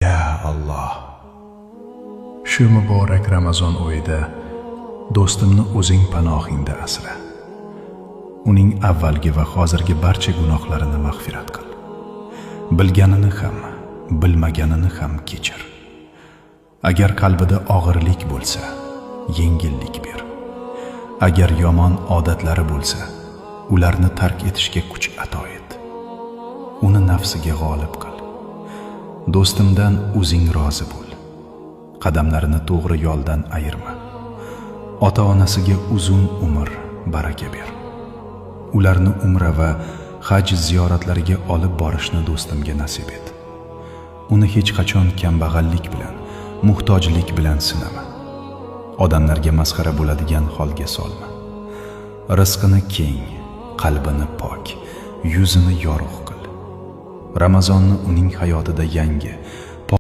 Ya Alloh, shu muborak Ramazon oyida do'stimni o'zing panohingda asra. Uning avvalgi va hozirgi barcha gunohlarini mag'firat qil. Bilganini ham, bilmaganini ham kechir. Agar qalbida og'irlik bo'lsa, yengillik ber. Agar yomon odatlari bo'lsa, ularni tark etishga kuch ato et. Uni nafsiga g'olib qil. Do'stimdan o'zing rozi bo'l. Qadamlarini to'g'ri yo'ldan ayirma. Ota-onasiga uzun umr, baraka ber. Ularni umra va haj ziyoratlariga olib borishni do'stimga nasib et. Uni hech qachon kambag'allik bilan, muhtojlik bilan sinama. Odamlarga masxara bo'ladigan holga solma. Rizqini keng, qalbini pok, yuzini yorug' qil. Ramazonni uning hayotida yangi